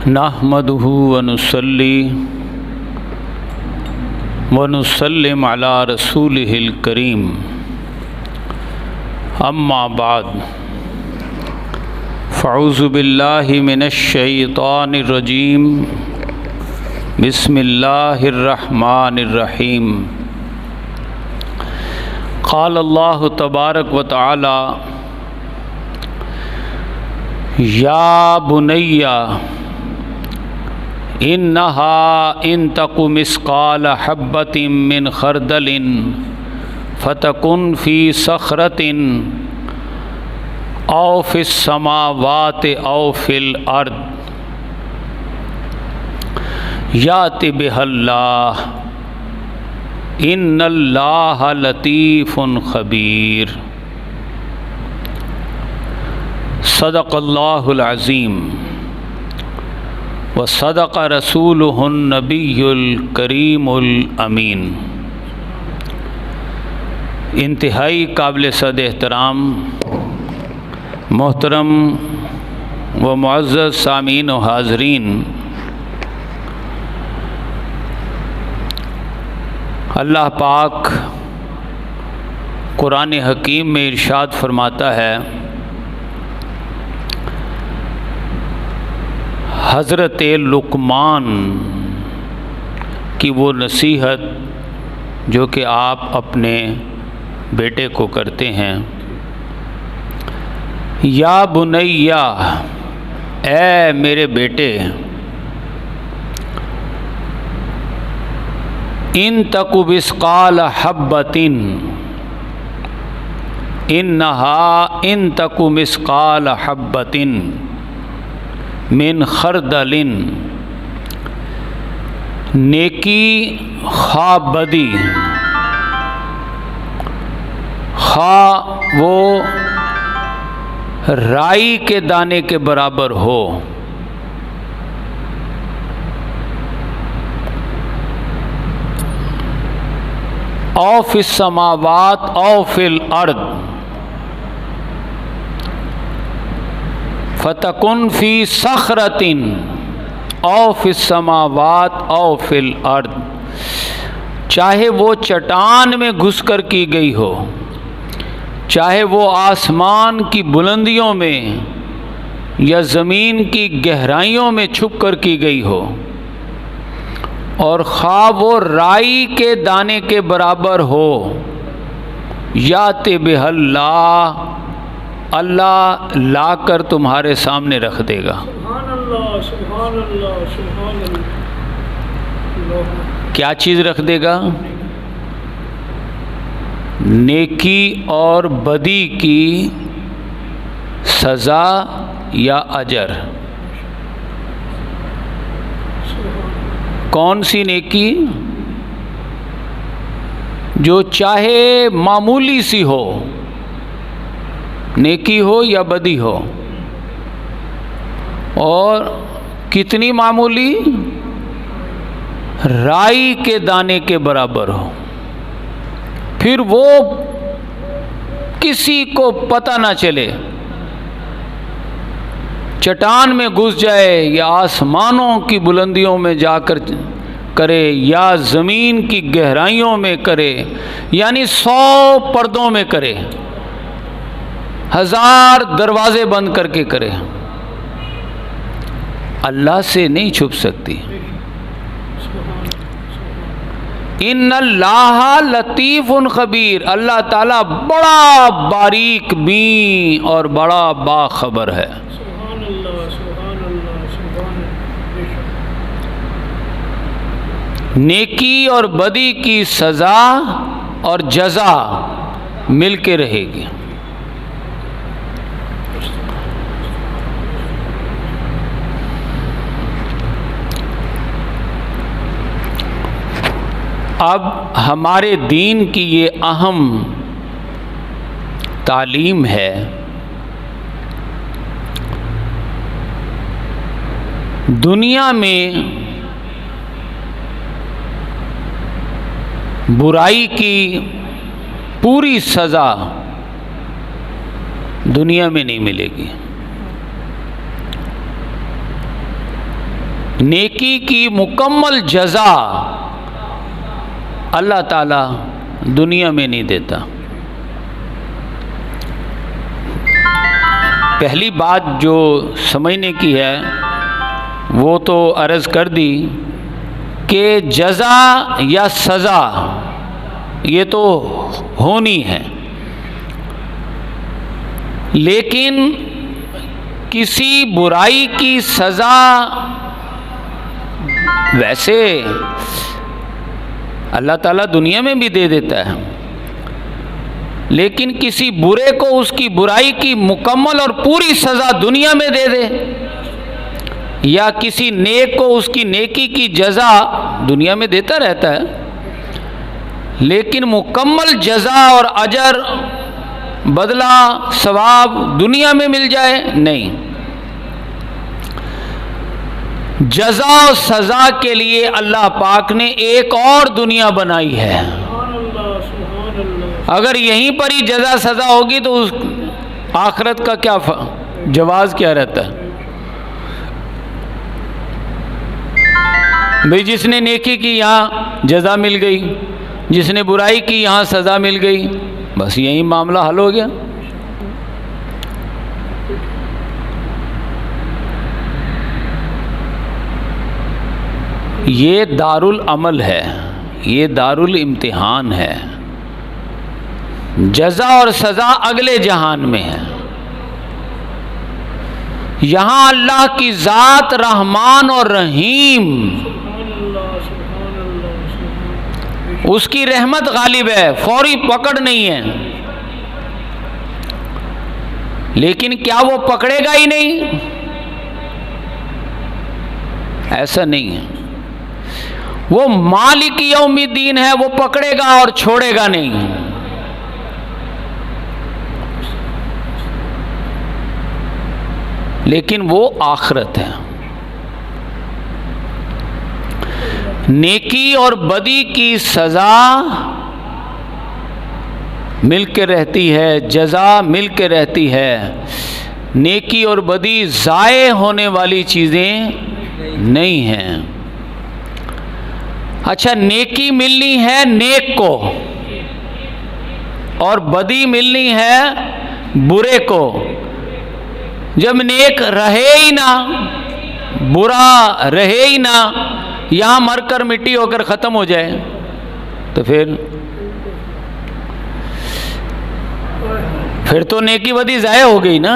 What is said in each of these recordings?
नहमदुहु व नुसल्ली व नुसल्लिम अला रसूलिहिल करीम। अम्मा बाद फ़अऊज़ु बिल्लाहि मिनश शैतानिर रजीम। बिस्मिल्लाहिर रहमानिर रहीम। क़ाल अल्लाहु तबारक व तआला या बुनैया इन्नहा इन तकु मिस्क़ाल हब्बतिन मिन खरदलिन फतकुन फ़ी सख़रतिन औ फ़िस समावाति औ फ़िल अर्द याति बिहल्लाह इन्नल्लाह लतीफ़ुन ख़बीर। सदक़ल्लाहुल अज़ीम व सदक़ रसूलुहुन नबियुल करीमुल अमीन। इंतहाई काबिल सद एहतराम मोहतरम व मुअज़्ज़ज़ सामीन व हाज़रीन, अल्लाह पाक कुरान हकीम में इरशाद फरमाता है, हज़रत लुक़मान की वो नसीहत जो कि आप अपने बेटे को करते हैं, या बुनैया, ए मेरे बेटे, इन तकु बिस्क़ाल हब्बतिन, इन्नहा इन तकु मिस्क़ाल हब्बतिन मिन खरदलिन, नेकी खा बदी, खा वो राई के दाने के बराबर हो, औ फ़िस समावात औ फ़िल अर्द फ़तकुन फ़ी सख़रतिन औ फ़िस समावात औ फ़िल अर्द, चाहे वो चट्टान में घुसकर की गई हो, चाहे वो आसमान की बुलंदियों में या ज़मीन की गहराइयों में छुप कर की गई हो, और खा वो राई के दाने के बराबर हो, याति बिहल्लाह, अल्लाह ला कर तुम्हारे सामने रख देगा। सुभान अल्लाह, सुभान अल्लाह, सुभान अल्लाह। क्या चीज़ रख देगा? नेकी और बदी की सज़ा या अजर। कौन सी नेकी? जो चाहे मामूली सी हो, नेकी हो या बदी हो, और कितनी मामूली? राई के दाने के बराबर हो, फिर वो किसी को पता ना चले, चट्टान में घुस जाए या आसमानों की बुलंदियों में जाकर करे या ज़मीन की गहराइयों में करे, यानी 100 पर्दों में करे, 1000 दरवाजे बंद करके करे, अल्लाह से नहीं छुप सकती। इन्नल्लाह लतीफ़ुन ख़बीर, अल्लाह ताला बड़ा बारीक बीन और बड़ा बाखबर है। नेकी और बदी की सज़ा और जज़ा मिल के रहेगी। अब हमारे दीन की ये अहम तालीम है, दुनिया में बुराई की पूरी सज़ा दुनिया में नहीं मिलेगी। नेकी की मुकम्मल जज़ा अल्लाह ताला दुनिया में नहीं देता। पहली बात जो समझने की है वो तो अर्ज़ कर दी कि जज़ा या सज़ा ये तो होनी है, लेकिन किसी बुराई की सज़ा वैसे अल्लाह ताला दुनिया में भी दे देता है, लेकिन किसी बुरे को उसकी बुराई की मुकम्मल और पूरी सज़ा दुनिया में दे दे, या किसी नेक को उसकी नेकी की जज़ा दुनिया में देता रहता है, लेकिन मुकम्मल जज़ा और अजर बदला सवाब दुनिया में मिल जाए, नहीं। जज़ा और सज़ा के लिए अल्लाह पाक ने एक और दुनिया बनाई है। अगर यहीं पर ही जज़ा सज़ा होगी तो उस आखिरत का क्या जवाज़ क्या रहता है? भाई जिसने नेकी की यहाँ जज़ा मिल गई, जिसने बुराई की यहाँ सज़ा मिल गई, बस यही मामला हल हो गया। ये दारुल अमल है, ये दारुल इम्तिहान है। जज़ा और सज़ा अगले जहान में है। यहाँ अल्लाह की ज़ात रहमान और रहीम, उसकी रहमत गालिब है, फौरी पकड़ नहीं है। लेकिन क्या वो पकड़ेगा ही नहीं? ऐसा नहीं है। वो मालिक यौमिद्दीन है, वो पकड़ेगा और छोड़ेगा नहीं। लेकिन वो आखिरत है। नेकी और बदी की सज़ा मिल के रहती है, जज़ा मिल के रहती है। नेकी और बदी ज़ाये होने वाली चीज़ें नहीं हैं। अच्छा, नेकी मिलनी है नेक को और बदी मिलनी है बुरे को। जब नेक रहे ही ना, बुरा रहे ही ना, यहाँ मरकर मिट्टी होकर ख़त्म हो जाए, तो फिर तो नेकी बदी ज़ाया हो गई ना।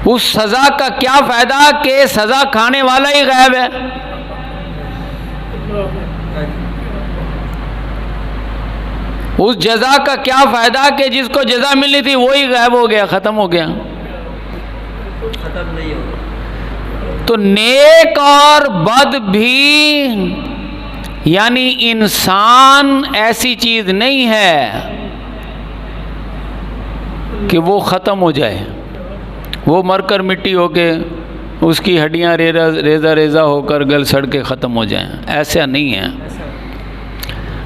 उस सज़ा का क्या फ़ायदा कि सज़ा खाने वाला ही गायब है। उस जज़ा का क्या फ़ायदा कि जिसको जज़ा मिलनी थी वही गायब हो गया, ख़त्म हो गया। खत्म नहीं होगा। तो नेक और बद भी, यानी इंसान ऐसी चीज़ नहीं है कि वो ख़त्म हो जाए, वो मरकर मिट्टी होके उसकी हड्डियाँ रेज़ा रेज़ा होकर गल सड़ के ख़त्म हो जाएं। ऐसा नहीं है।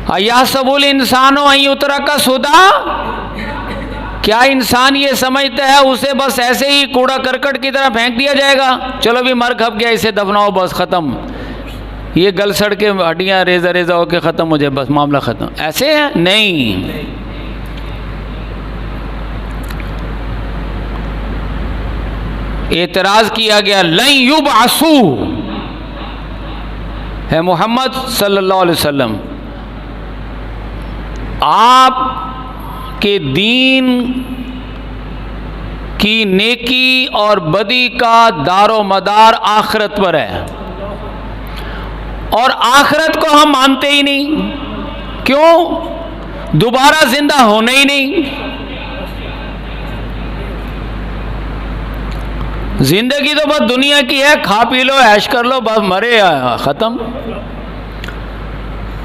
अयहसबुल इंसानो अन युत्रका सुदा, क्या इंसान ये समझता है उसे बस ऐसे ही कूड़ा करकट की तरह फेंक दिया जाएगा? चलो भी मर खप गया, इसे दफनाओ, बस ख़त्म, ये गल सड़ के हड्डियाँ रेज़ा रेज़ा होकर ख़त्म हो जाए, बस मामला ख़त्म। ऐसे है? नहीं। एतराज़ किया गया, लन युबअसू है मोहम्मद सल्लल्लाहु अलैहि वसल्लम, आप के दीन की नेकी और बदी का दारो मदार आखिरत पर है, और आखिरत को हम मानते ही नहीं। क्यों? दोबारा जिंदा होना ही नहीं। जिंदगी तो बस दुनिया की है, खा पी लो, ऐश कर लो, बस मरे ख़त्म।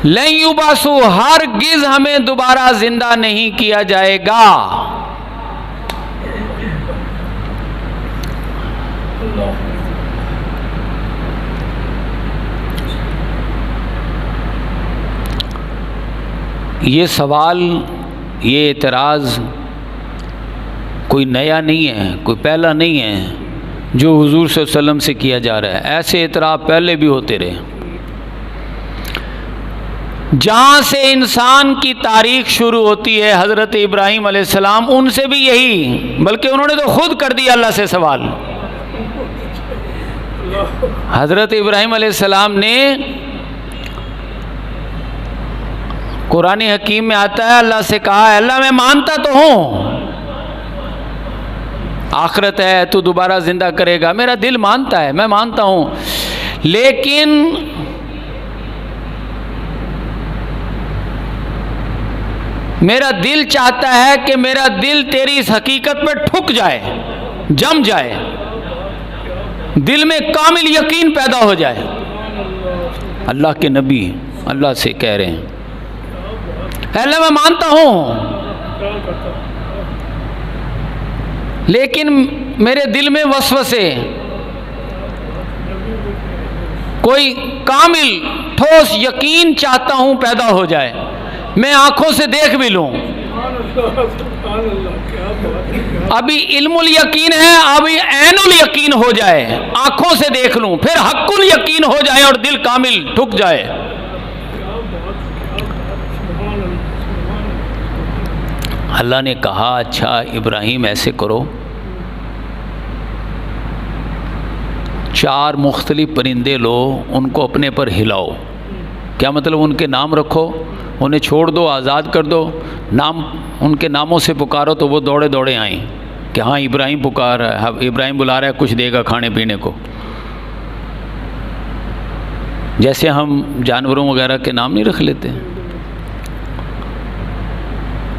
लन युबअसू, हरगिज़ हमें दोबारा जिंदा नहीं किया जाएगा। ये सवाल, ये एतराज़ कोई नया नहीं है, कोई पहला नहीं है जो हुजूर सल्लल्लाहु अलैहि वसल्लम से किया जा रहा है। ऐसे इतराफ़ पहले भी होते रहे। जहाँ से इंसान की तारीख शुरू होती है हज़रत इब्राहीम अलैहिस्सलाम, उनसे भी यही, बल्कि उन्होंने तो खुद कर दिया अल्लाह से सवाल। हज़रत इब्राहीम अलैहिस्सलाम ने, कुरान हकीम में आता है, अल्लाह से कहा है, अल्लाह मैं मानता तो हूँ आखिरत है, तू दोबारा ज़िंदा करेगा, मेरा दिल मानता है, मैं मानता हूँ, लेकिन मेरा दिल चाहता है कि मेरा दिल तेरी इस हकीकत पर ठुक जाए, जम जाए, दिल में कामिल यकीन पैदा हो जाए। अल्लाह के नबी अल्लाह से कह रहे हैं, अल्लाह मैं मानता हूँ, लेकिन मेरे दिल में वसवसे, कोई कामिल ठोस यकीन चाहता हूँ पैदा हो जाए, मैं आंखों से देख भी लूँ। अभी इल्मुल यकीन है, अभी ऐनुल यकीन हो जाए, आंखों से देख लूँ, फिर हक्कुल यकीन हो जाए और दिल कामिल ठुक जाए। अल्लाह ने कहा, अच्छा इब्राहीम ऐसे करो, 4 मुख्तलिफ परिंदे लो, उनको अपने पर हिलाओ। क्या मतलब? उनके नाम रखो, उन्हें छोड़ दो, आज़ाद कर दो, नाम उनके नामों से पुकारो तो वो दौड़े दौड़े आएँ कि हाँ इब्राहीम पुकार रहा है, इब्राहीम बुला रहा है, कुछ देगा खाने पीने को। जैसे हम जानवरों वगैरह के नाम नहीं रख लेते,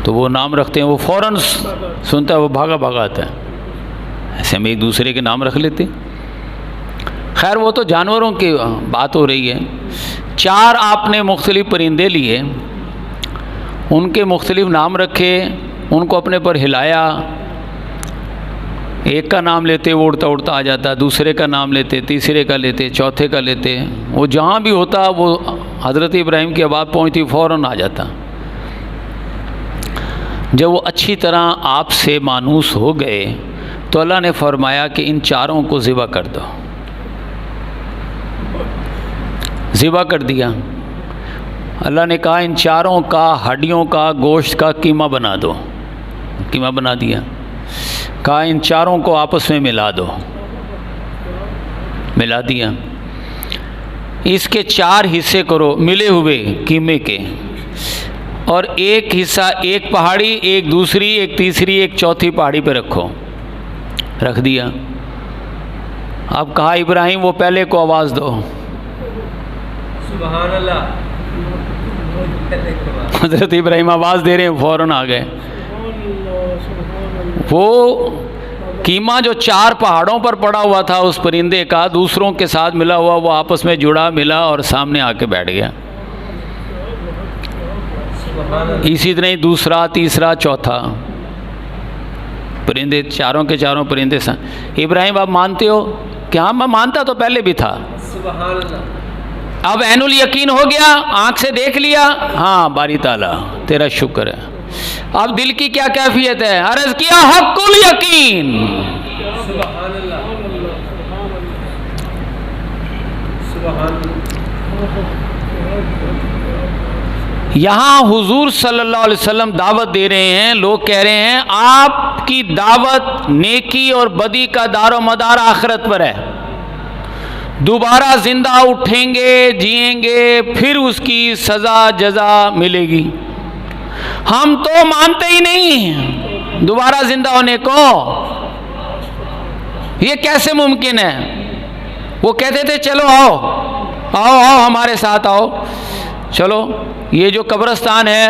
तो वो नाम रखते हैं, वो फ़ौरन सुनता है, वो भागा भागा आता है। ऐसे हम एक दूसरे के नाम रख लेते। खैर वो तो जानवरों की बात हो रही है। 4 आपने मुख्तलिफ परिंदे लिए, उनके मुख्तलिफ नाम रखे, उनको अपने पर हिलाया। एक का नाम लेते वो उड़ता उड़ता आ जाता, दूसरे का नाम लेते, तीसरे का लेते, चौथे का लेते, वो जहाँ भी होता वो हज़रत इब्राहीम की आवाज़ पहुँचती फ़ौरन आ जाता। जब वो अच्छी तरह आपसे मानूस हो गए तो अल्लाह ने फरमाया कि इन 4 को ज़िबा कर दो। ज़िबा कर दिया। अल्लाह ने कहा इन 4 का हड्डियों का गोश्त का कीमा बना दो। कीमा बना दिया। कहा इन 4 को आपस में मिला दो। मिला दिया। इसके 4 हिस्से करो मिले हुए कीमे के, और एक हिस्सा एक पहाड़ी, एक दूसरी, एक तीसरी, एक चौथी पहाड़ी पे रखो। रख दिया। अब कहा इब्राहीम वो पहले को आवाज़ दो। सुभान अल्लाह। हज़रत इब्राहीम आवाज़ दे रहे हैं, फ़ौरन आ गए। वो कीमा जो 4 पहाड़ों पर पड़ा हुआ था उस परिंदे का, दूसरों के साथ मिला हुआ, वो आपस में जुड़ा मिला और सामने आके बैठ गया। इसी तरह ही दूसरा, तीसरा, चौथा परिंदे, 4 के 4 परिंदे। इब्राहीम आप मानते हो कि हाँ मैं मानता तो पहले भी था, सुभान अल्लाह। अब ऐनुल यकीन हो गया, आँख से देख लिया, हाँ बारी ताला तेरा शुक्र है। अब दिल की क्या कैफियत है? अर्ज़ किया हक्कुल यकीन। सुभान अल्लाह। सुभान अल्लाह। यहाँ हुजूर सल्लल्लाहु अलैहि वसल्लम दावत दे रहे हैं। लोग कह रहे हैं आपकी दावत नेकी और बदी का दारो मदार आखिरत पर है, दोबारा ज़िंदा उठेंगे, जिएंगे, फिर उसकी सज़ा जज़ा मिलेगी। हम तो मानते ही नहीं दोबारा ज़िंदा होने को, ये कैसे मुमकिन है? वो कहते थे चलो आओ आओ आओ हमारे साथ आओ, चलो ये जो कब्रिस्तान है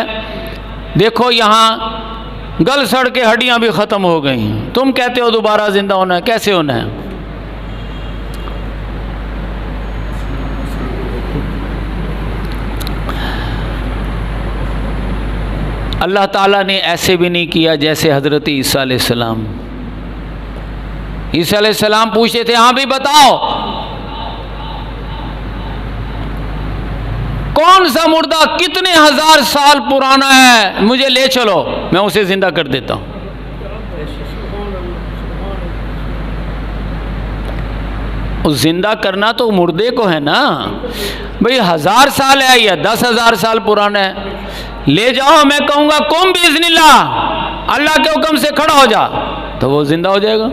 देखो, यहाँ गल सड़ के हड्डियाँ भी ख़त्म हो गई, तुम कहते हो दोबारा ज़िंदा होना है, कैसे होना है? अल्लाह ताला ने ऐसे भी नहीं किया जैसे हज़रत ईसा अलैहिस्सलाम। ईसा अलैहिस्सलाम पूछते थे हाँ भी बताओ कौन सा मुर्दा कितने 1000 साल पुराना है, मुझे ले चलो मैं उसे जिंदा कर देता हूँ। उस जिंदा करना तो मुर्दे को है ना भाई। 1000 साल है या 10,000 साल पुराना है, ले जाओ, मैं कहूँगा कुम बिइज़्निल्लाह, अल्लाह के हुक्म से खड़ा हो जा, तो वो जिंदा हो जाएगा।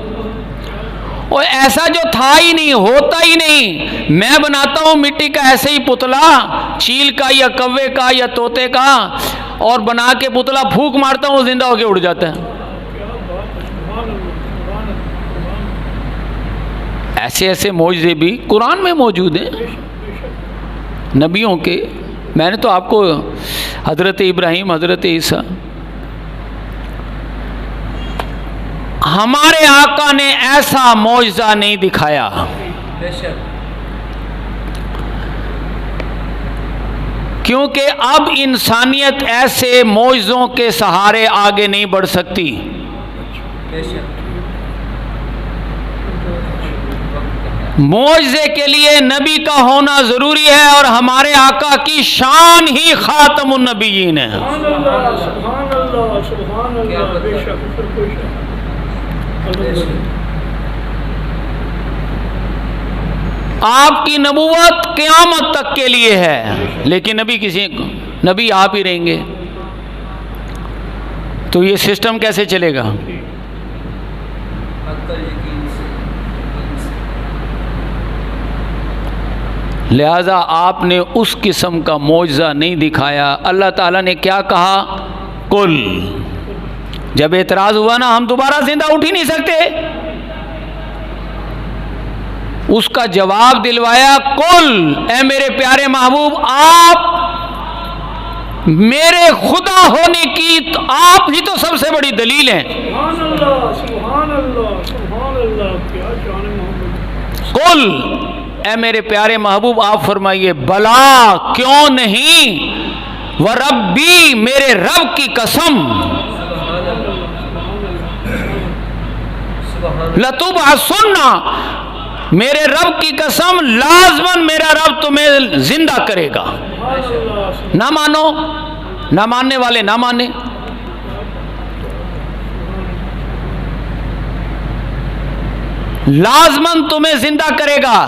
और ऐसा जो था ही नहीं, होता ही नहीं, मैं बनाता हूँ मिट्टी का ऐसे ही पुतला, चील का या कौवे का या तोते का, और बना के पुतला फूंक मारता हूँ, जिंदा होके उड़ जाता है। ऐसे ऐसे मौजज़े भी कुरान में मौजूद हैं नबियों के। मैंने तो आपको हज़रत इब्राहीम, हज़रत ईसा, हमारे आका ने ऐसा मौजज़ा नहीं दिखाया। क्योंकि अब इंसानियत ऐसे मौजज़ों के सहारे आगे नहीं बढ़ सकती। मौजज़े के लिए नबी का होना ज़रूरी है, और हमारे आका की शान ही ख़ातमुन नबिय्यीन है। आपकी नबूवत क़यामत तक के लिए है, लेकिन नबी आप ही रहेंगे, तो ये सिस्टम कैसे चलेगा? लिहाजा आपने उस किस्म का मौजज़ा नहीं दिखाया। अल्लाह ताला ने क्या कहा? कुल। जब एतराज़ हुआ ना, हम दोबारा जिंदा उठ ही नहीं सकते, उसका जवाब दिलवाया, कुल, ए मेरे प्यारे महबूब, आप मेरे खुदा होने की तो आप ही तो सबसे बड़ी दलील हैं। कुल, ए मेरे प्यारे महबूब, आप फरमाइए, बला, क्यों नहीं, व रब्बी, मेरे रब की कसम, लतुबअसुन्ना, मेरे रब की कसम, लाज़मन मेरा रब तुम्हें जिंदा करेगा। ना मानो, ना मानने वाले ना माने। लाज़मन तुम्हें जिंदा करेगा।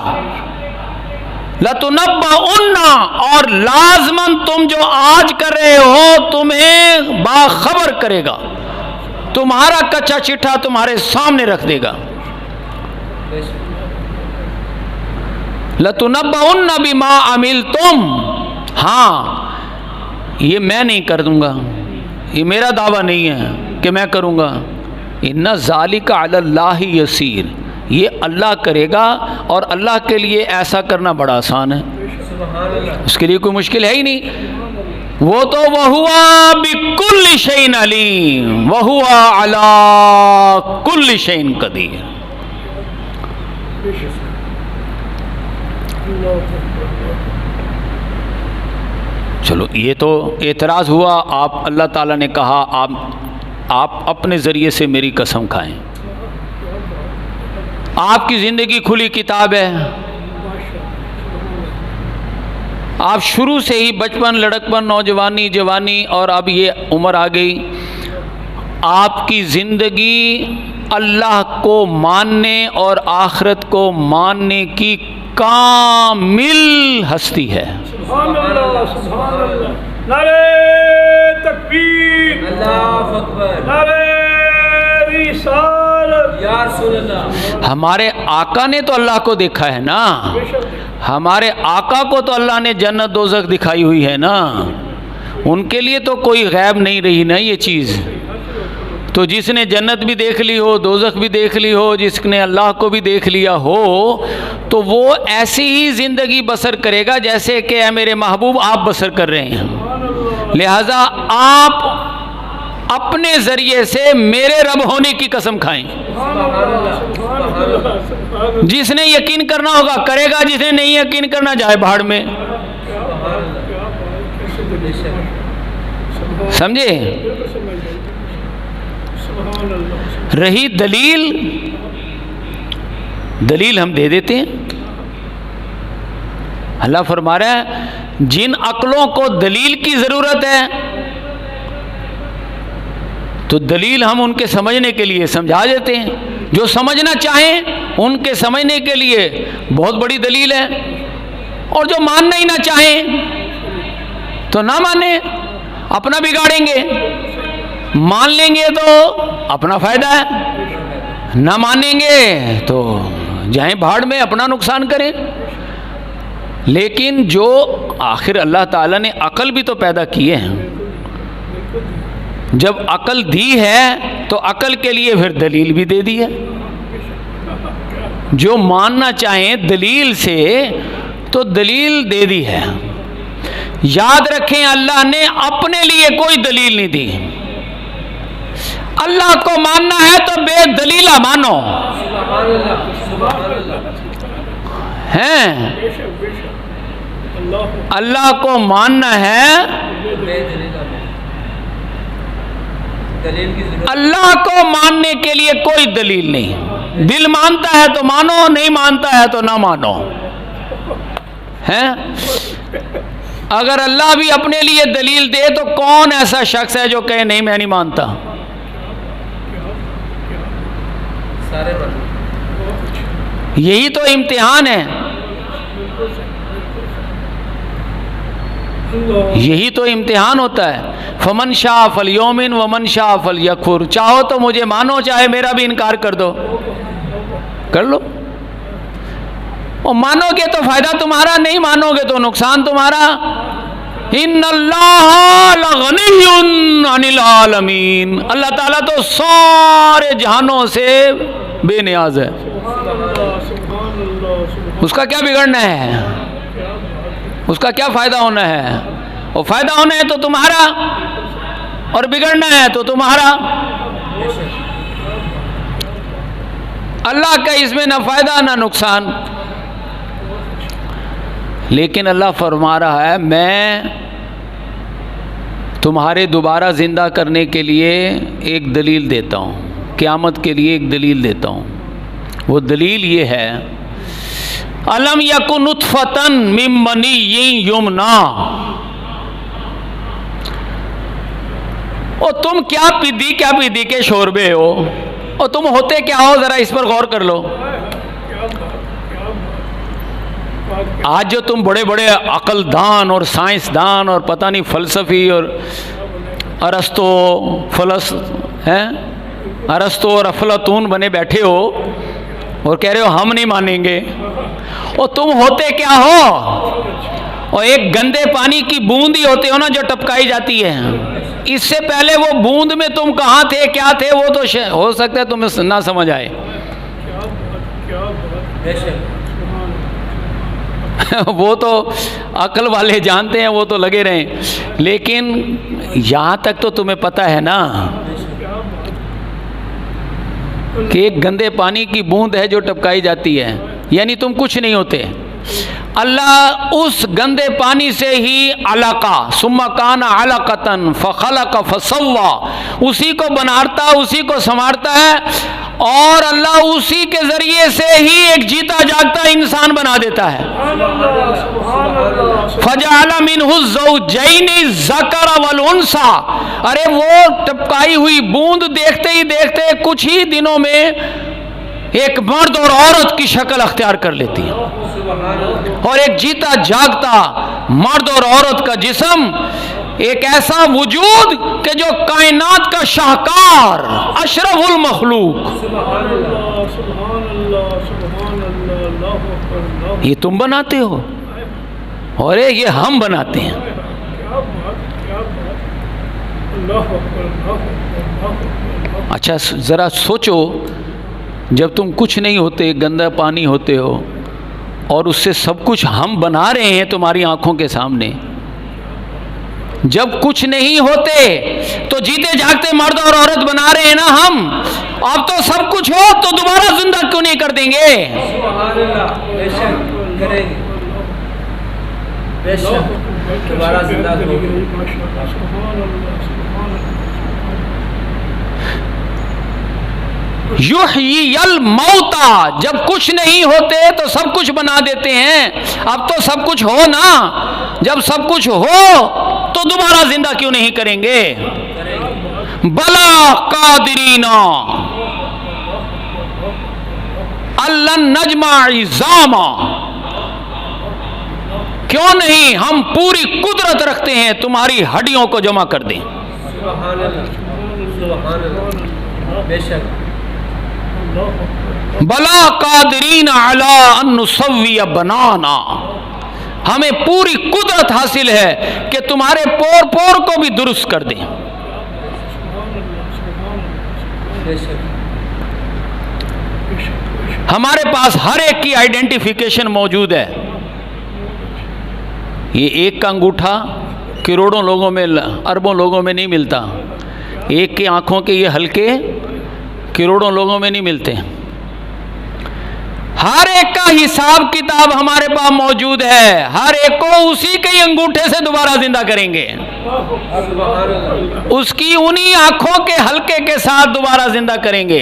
लतुनब्बउन्ना, और लाज़मन तुम जो आज कर रहे हो तुम्हें बाखबर करेगा, तुम्हारा कच्चा चिट्ठा तुम्हारे सामने रख देगा। लतुनब्बउन्ना बिमा अमिलतुम, हाँ, ये मैं नहीं कर दूंगा, ये मेरा दावा नहीं है कि मैं करूंगा। इन्ना ज़ालिका अलल्लाहि यसीर, ये अल्लाह करेगा, और अल्लाह के लिए ऐसा करना बड़ा आसान है, उसके लिए कोई मुश्किल है ही नहीं। वो तो वहुआ बिकुल्लि शैइन अलीम, वहुआ अला कुल्लि शैइन कदीर। चलो, ये तो एतराज़ हुआ। आप, अल्लाह ताला ने कहा, आप अपने ज़रिए से मेरी कसम खाएं। आपकी ज़िंदगी खुली किताब है, आप शुरू से ही बचपन, लड़कपन, नौजवानी, जवानी, और अब ये उम्र आ गई, आपकी ज़िंदगी अल्लाह को मानने और आखिरत को मानने की कामिल हस्ती है। नारे तकबीर, अल्लाहु अकबर, नारे रिसालत, या रसूल अल्लाह। हमारे आका ने तो अल्लाह को देखा है ना, हमारे आका को तो अल्लाह ने जन्नत दोज़ख दिखाई हुई है ना, उनके लिए तो कोई गैब नहीं रही ना ये चीज़। तो जिसने जन्नत भी देख ली हो, दोज़ख भी देख ली हो, जिसने अल्लाह को भी देख लिया हो, तो वो ऐसी ही ज़िंदगी बसर करेगा जैसे कि ऐ मेरे महबूब आप बसर कर रहे हैं। लिहाजा आप अपने ज़रिए से मेरे रब होने की कसम खाएं। जिसने यकीन करना होगा करेगा, जिसने नहीं यकीन करना जाए भाड़ में। समझे? रही दलील, दलील हम दे देते हैं। अल्लाह फरमा रहा है, जिन अक्लों को दलील की ज़रूरत है तो दलील हम उनके समझने के लिए समझा देते हैं। जो समझना चाहें उनके समझने के लिए बहुत बड़ी दलील है, और जो मानना ही ना चाहें तो ना माने, अपना बिगाड़ेंगे। मान लेंगे तो अपना फायदा है, ना मानेंगे तो जाएं भाड़ में, अपना नुकसान करें। लेकिन जो आखिर अल्लाह ताला ने अकल भी तो पैदा किए हैं, जब अकल दी है तो अकल के लिए फिर दलील भी दे दी है। जो मानना चाहें दलील से तो दलील दे दी है। याद रखें, अल्लाह ने अपने लिए कोई दलील नहीं दी। अल्लाह को मानना है तो बेदलीला मानो, हैं? अल्लाह को मानना है, अल्लाह को मानने के लिए कोई दलील नहीं। दिल मानता है तो मानो, नहीं मानता है तो ना मानो, हैं? अगर अल्लाह भी अपने लिए दलील दे तो कौन ऐसा शख्स है जो कहे नहीं मैं नहीं मानता? यही तो इम्तिहान है, यही तो इम्तिहान होता है। फमन शाह फल योमिन वमन शाह फल यकफुर। चाहो तो मुझे मानो, चाहे मेरा भी इनकार कर दो, कर लो। और मानोगे तो फायदा तुम्हारा, नहीं मानोगे तो नुकसान तुम्हारा। इन्नल्लाह लगनियुन अनिल आलमीन। अल्लाह ताला तो सारे जहानों से बेनियाज है, उसका क्या बिगड़ना है, उसका क्या फायदा होना है? और फायदा होना है तो तुम्हारा, और बिगड़ना है तो तुम्हारा। अल्लाह का इसमें ना फायदा ना नुकसान। लेकिन अल्लाह फरमा रहा है मैं तुम्हारे दोबारा ज़िंदा करने के लिए एक दलील देता हूँ, क़यामत के लिए एक दलील देता हूँ। वो दलील ये है, अलम यकुन नुतफतन मिन मनिय्यिन युमना। और तुम क्या पीदी के शोरबे हो, और तुम होते क्या हो, ज़रा इस पर गौर कर लो। आज जो तुम बड़े बड़े अकलदान और साइंसदान और पता नहीं फ़लसफ़ी और अरस्तु और अफलातून बने बैठे हो और कह रहे हो हम नहीं मानेंगे, और तुम होते क्या हो? और एक गंदे पानी की बूंद ही होते हो ना जो टपकाई जाती है। इससे पहले वो बूंद में तुम कहाँ थे, क्या थे, वो तो हो सकता है तुम्हें ना समझ आए। वो तो अकल वाले जानते हैं, वो तो लगे रहें। लेकिन यहाँ तक तो तुम्हें पता है ना कि एक गंदे पानी की बूंद है जो टपकाई जाती है, यानी तुम कुछ नहीं होते। अल्लाह उस गंदे पानी से ही अलका सुम्मा काना अलकतन फखलक फसव्वा, उसी को बनाता, उसी को संवारता है, और अल्लाह उसी के जरिए से ही एक जीता जागता इंसान बना देता है। फजअल मिन्हु ज़ौजैनि ज़कर वल उन्सा। अरे वो टपकाई हुई बूंद देखते ही देखते कुछ ही दिनों में एक मर्द और औरत की शक्ल अख्तियार कर लेती है, और एक जीता जागता मर्द और औरत का जिस्म, एक ऐसा वजूद कि जो कायनात का शाहकार अशरफुल मखलूक, ये तुम बनाते हो और ये हम बनाते हैं। अच्छा ज़रा सोचो, जब तुम कुछ नहीं होते, गंदा पानी होते हो, और उससे सब कुछ हम बना रहे हैं तुम्हारी आंखों के सामने। जब कुछ नहीं होते तो जीते जागते मर्द और औरत बना रहे हैं ना हम। अब तो सब कुछ हो तो दोबारा जिंदा क्यों नहीं कर देंगे? युहयिल मौता, जब कुछ नहीं होते तो सब कुछ बना देते हैं। अब तो सब कुछ हो ना, जब सब कुछ हो तो दोबारा जिंदा क्यों नहीं करेंगे? बला कादिरीना अल्लन नजमा इज़ामा, क्यों नहीं हम पूरी कुदरत रखते हैं तुम्हारी हड्डियों को जमा कर दें। सुभान अल्लाह, सुभान अल्लाह, बेशक। बला कादिरीन अला अन नुसव्वी बनाना, हमें पूरी कुदरत हासिल है कि तुम्हारे पोर पोर को भी दुरुस्त कर दें। बेशक। हमारे पास हर एक की आइडेंटिफिकेशन मौजूद है। ये एक का अंगूठा करोड़ों लोगों में, अरबों लोगों में नहीं मिलता। एक की आंखों के ये हल्के करोड़ों लोगों में नहीं मिलते। हर एक का हिसाब किताब हमारे पास मौजूद है। हर एक को उसी के ही अंगूठे से दोबारा जिंदा करेंगे, सुभान अल्लाह, उसकी उन्हीं आंखों के हल्के के साथ दोबारा जिंदा करेंगे।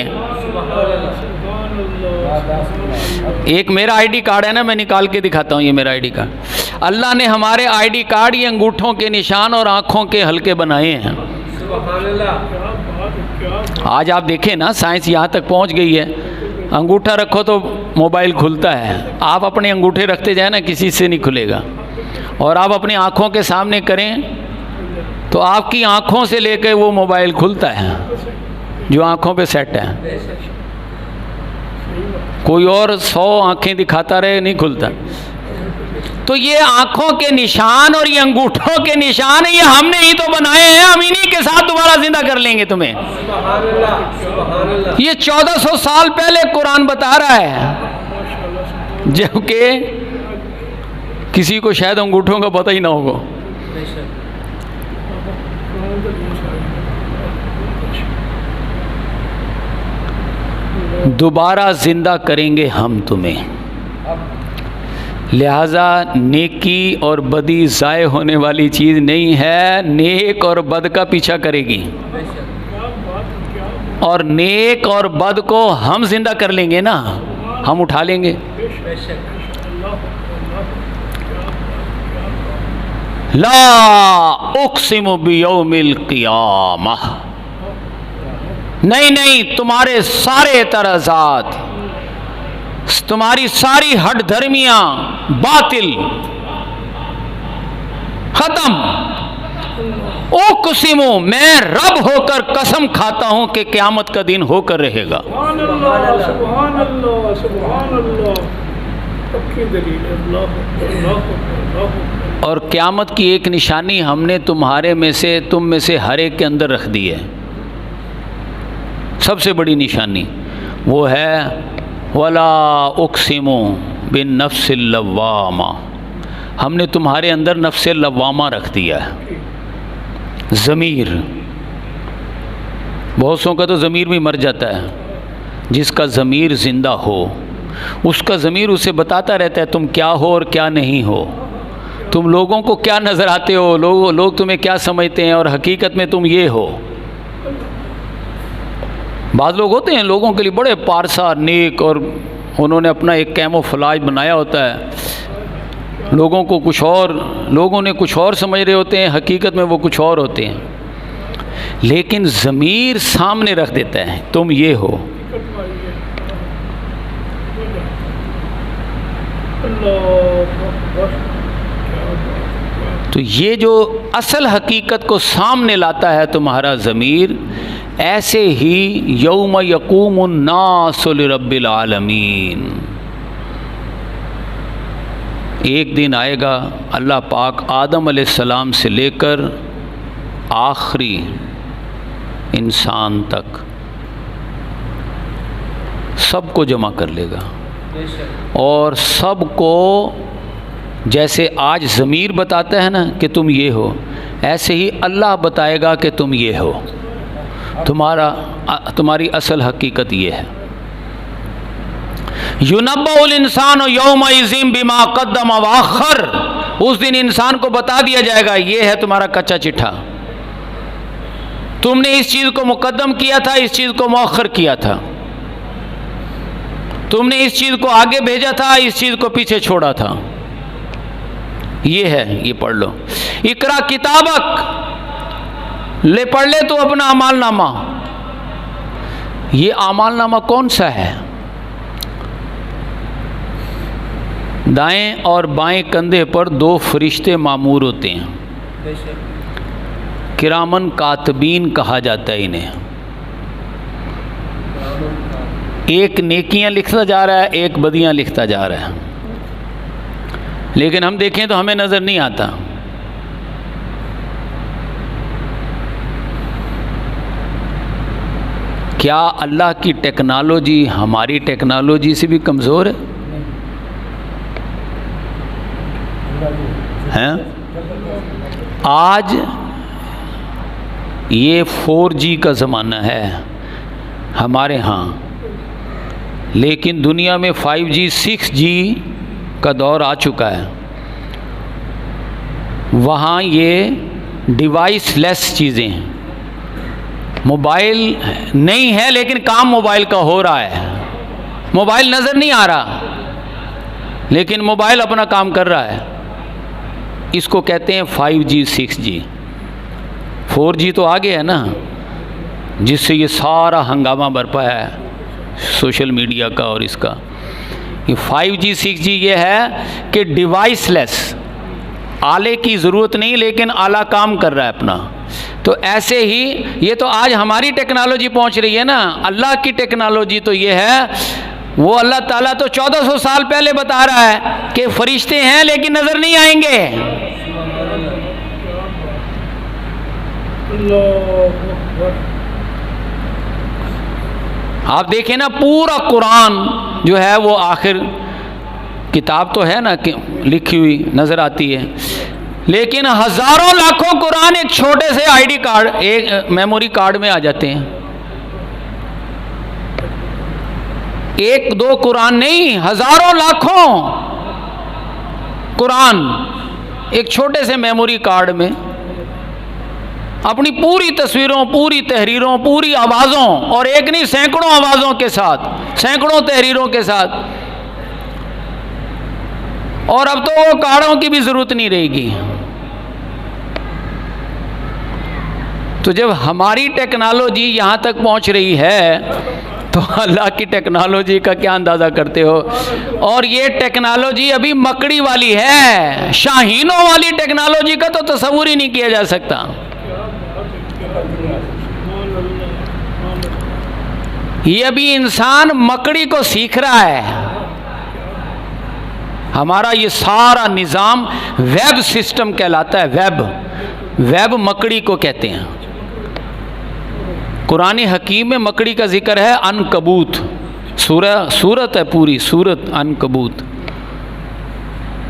एक मेरा आईडी कार्ड है ना, मैं निकाल के दिखाता हूँ। ये मेरा आईडी कार्ड, अल्लाह ने हमारे आईडी कार्ड ये अंगूठों के निशान और आंखों के हल्के बनाए हैं। सुभान अल्लाह। आज आप देखें ना, साइंस यहाँ तक पहुँच गई है। अंगूठा रखो तो मोबाइल खुलता है। आप अपने अंगूठे रखते जाए ना, किसी से नहीं खुलेगा। और आप अपनी आँखों के सामने करें तो आपकी आँखों से लेकर वो मोबाइल खुलता है जो आँखों पे सेट है। कोई और 100 आँखें दिखाता रहे, नहीं खुलता। तो ये आँखों के निशान और ये अंगूठों के निशान, ये हमने ही तो बनाए हैं। हम इन्हीं के साथ दोबारा जिंदा कर लेंगे तुम्हें। सुभान अल्लाह, सुभान अल्लाह। ये 1400 साल पहले कुरान बता रहा है, जबकि किसी को शायद अंगूठों का पता ही ना होगा। बेशक। दोबारा जिंदा करेंगे हम तुम्हें। लिहाजा नेकी और बदी ज़ाय होने वाली चीज़ नहीं है। नेक और बद का पीछा करेगी, और नेक और बद को हम जिंदा कर लेंगे ना, हम उठा लेंगे। ला उक़सिमु बियौमिल क़ियामह, नहीं नहीं, तुम्हारे सारे तरज़ात, तुम्हारी सारी हट धर्मियाँ बातिल, खत्म। उक़सिमु, मैं रब होकर कसम खाता हूं कि क़यामत का दिन होकर रहेगा। सुभान अल्लाह, सुभान अल्लाह, सुभान अल्लाह। पक्की दलील है। अल्लाह। और क़यामत की एक निशानी हमने तुम्हारे में से, तुम में से हर एक के अंदर रख दी है। सबसे बड़ी निशानी वो है वला उक़सिमु बिन नफ्सिल लव्वामा, हमने तुम्हारे अंदर नफ्से लव्वामा रख दिया है। ज़मीर, बहुत सौ का तो ज़मीर भी मर जाता है। जिसका ज़मीर ज़िंदा हो, उसका ज़मीर उसे बताता रहता है तुम क्या हो और क्या नहीं हो, तुम लोगों को क्या नज़र आते हो, लोग तुम्हें क्या समझते हैं और हकीकत में तुम ये हो। बाद लोग होते हैं लोगों के लिए बड़े पारसा नेक, और उन्होंने अपना एक कैमोफ्लेज बनाया होता है। लोगों को कुछ और, लोगों ने कुछ और समझ रहे होते हैं, हकीकत में वो कुछ और होते हैं। लेकिन ज़मीर सामने रख देता है तुम ये हो। तो ये जो असल हकीकत को सामने लाता है तुम्हारा ज़मीर, ऐसे ही यौम यक़ूमुन नासु लिरब्बिल आलमीन, एक दिन आएगा अल्लाह पाक आदम अलैहिस्सलाम से लेकर आखिरी इंसान तक सबको जमा कर लेगा, और सबको जैसे आज ज़मीर बताता है ना कि तुम ये हो, ऐसे ही अल्लाह बताएगा कि तुम ये हो। तुम्हारी असल हकीकत ये है। युनब्बउल इंसान यौमइज़िन बिमा क़द्दम व अख़र, उस दिन इंसान को बता दिया जाएगा ये है तुम्हारा कच्चा चिट्ठा, तुमने इस चीज़ को मुक़द्दम किया था, इस चीज़ को मुअख़्ख़र किया था, तुमने इस चीज़ को आगे भेजा था, इस चीज़ को पीछे छोड़ा था। ये है, ये पढ़ लो। इक़रा किताबक ले पढ़ ले तो अपना अमाल नामा। ये अमाल नामा कौन सा है? दाएं और बाएं कंधे पर 2 फरिश्ते मामूर होते हैं, बेशक किरामन कातबीन कहा जाता है इन्हें। एक नेकियां लिखता जा रहा है, एक बदियां लिखता जा रहा है, लेकिन हम देखें तो हमें नज़र नहीं आता। क्या अल्लाह की टेक्नोलॉजी हमारी टेक्नोलॉजी से भी कमज़ोर है? हैं? आज ये 4G का ज़माना है हमारे यहाँ, लेकिन दुनिया में 5G 6G का दौर आ चुका है। वहाँ ये डिवाइस लेस चीज़ें हैं। मोबाइल नहीं है लेकिन काम मोबाइल का हो रहा है। मोबाइल नज़र नहीं आ रहा लेकिन मोबाइल अपना काम कर रहा है। इसको कहते हैं 5G 6G। 4G तो आगे है ना, जिससे ये सारा हंगामा बरपा है सोशल मीडिया का और इसका। ये 5G 6G ये है कि डिवाइसलेस, आले की ज़रूरत नहीं लेकिन आला काम कर रहा है अपना। तो ऐसे ही ये तो आज हमारी टेक्नोलॉजी पहुंच रही है ना। अल्लाह की टेक्नोलॉजी तो ये है, वो अल्लाह ताला तो 1400 साल पहले बता रहा है कि फरिश्ते हैं लेकिन नज़र नहीं आएंगे। आप देखें ना, पूरा कुरान जो है वो आखिर किताब तो है ना कि लिखी हुई नज़र आती है, लेकिन हज़ारों लाखों कुरान एक छोटे से आईडी कार्ड, एक मेमोरी कार्ड में आ जाते हैं। 1-2 कुरान नहीं, हज़ारों लाखों कुरान एक छोटे से मेमोरी कार्ड में अपनी पूरी तस्वीरों, पूरी तहरीरों, पूरी आवाज़ों, और एक नहीं सैकड़ों आवाज़ों के साथ, सैकड़ों तहरीरों के साथ। और अब तो वो कार्डों की भी ज़रूरत नहीं रहेगी। तो जब हमारी टेक्नोलॉजी यहाँ तक पहुँच रही है तो अल्लाह की टेक्नोलॉजी का क्या अंदाज़ा करते हो? और ये टेक्नोलॉजी अभी मकड़ी वाली है, शाहीनों वाली टेक्नोलॉजी का तो तस्वुर ही नहीं किया जा सकता। ये अभी इंसान मकड़ी को सीख रहा है। हमारा ये सारा निज़ाम वेब सिस्टम कहलाता है। वेब मकड़ी को कहते हैं। कुरान हकीम में मकड़ी का जिक्र है, अनकबूत सूरत है, पूरी सूरत अनकबूत,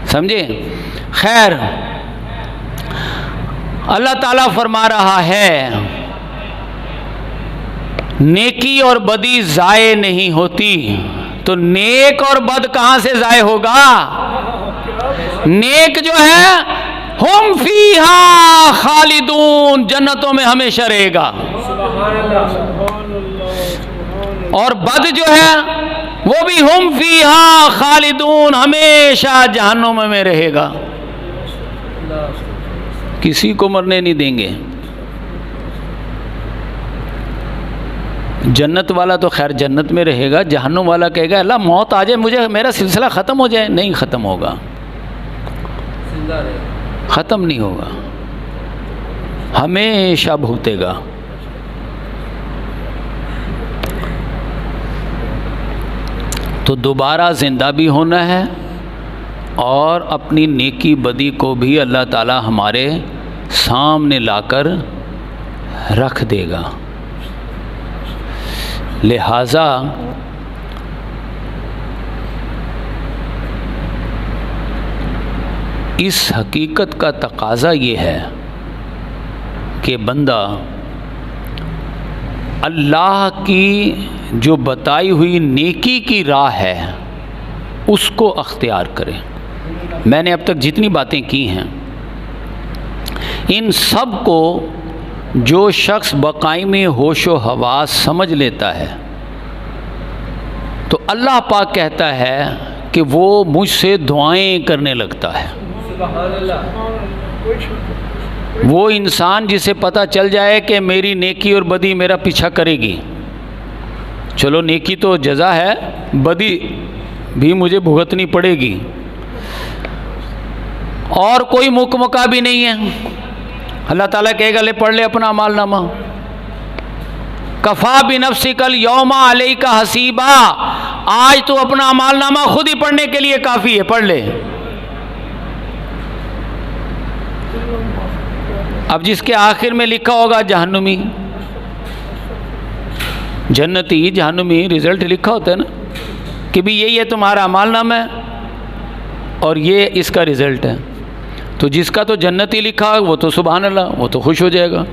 समझे? खैर, अल्लाह ताला फरमा रहा है नेकी और बदी ज़ाये नहीं होती। तो नेक और बद कहाँ से ज़ाये होगा? नेक जो है हुम फीहा खालिदून, जन्नतों में हमेशा रहेगा। और बद जो है वो भी हुम फीहा खालिदून, हमेशा जहन्नुम में रहेगा। किसी को मरने नहीं देंगे। जन्नत वाला तो खैर जन्नत में रहेगा, जहन्नुम वाला कहेगा अल्लाह मौत आ जाए मुझे, मेरा सिलसिला ख़त्म हो जाए। नहीं ख़त्म होगा, ख़त्म नहीं होगा, हमेशा भुगतेगा। तो दोबारा ज़िंदा भी होना है और अपनी नेकी बदी को भी अल्लाह ताला हमारे सामने लाकर रख देगा। लिहाजा इस हकीकत का तकाज़ा ये है कि बंदा अल्लाह की जो बताई हुई नेकी की राह है उसको अख्तियार करे। मैंने अब तक जितनी बातें की हैं, इन सब को जो शख्स बकायमी होशो हवास समझ लेता है तो अल्लाह पाक कहता है कि वो मुझसे दुआएं करने लगता है। वो इंसान जिसे पता चल जाए कि मेरी नेकी और बदी मेरा पीछा करेगी, चलो नेकी तो जज़ा है, बदी भी मुझे भुगतनी पड़ेगी, और कोई मुकमका भी नहीं है। अल्लाह ताला कहेगा ले पढ़ ले अपना अमालनामा, कफ़ा बिनफ्सिकल यौमा अलैका हसीबा, आज तो अपना अमालनामा खुद ही पढ़ने के लिए काफ़ी है, पढ़ ले। अब जिसके आखिर में लिखा होगा जहन्नुमी, जन्नती जहन्नुमी रिजल्ट लिखा होता है ना कि भी यही है तुम्हारा अमालनामा है और ये इसका रिजल्ट है, तो जिसका तो जन्नती लिखा है वो तो सुभान अल्लाह, वो तो खुश हो जाएगा।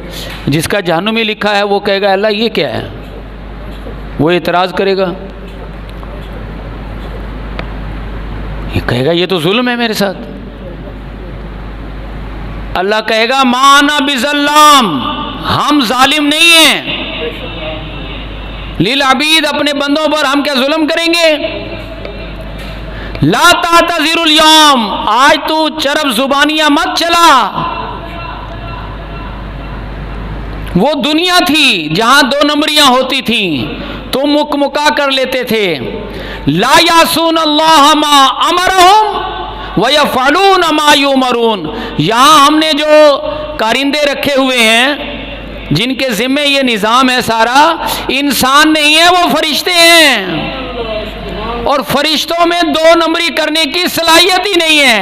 जिसका जहन्नुमी लिखा है वो कहेगा अल्लाह ये क्या है, वो एतराज़ करेगा, ये कहेगा ये तो जुल्म है मेरे साथ। अल्लाह कहेगा माना बिज़ल्लाम, हम जालिम नहीं हैं, लिल अबीद, अपने बंदों पर हम क्या जुल्म करेंगे। ला तातज़िरुल यौम, आज तू चरब जुबानियां मत चला। वो दुनिया थी जहां दो नंबरियां होती थी, तो मुकमुका कर लेते थे। ला यासून अल्लाह मा अमरहुम व यफ़अलून मा युमरून, यहाँ हमने जो कारिंदे रखे हुए हैं जिनके ज़िम्मे ये निज़ाम है सारा, इंसान नहीं है, वो फरिश्ते हैं, और फरिश्तों में दो नंबरी करने की सलाहियत ही नहीं है।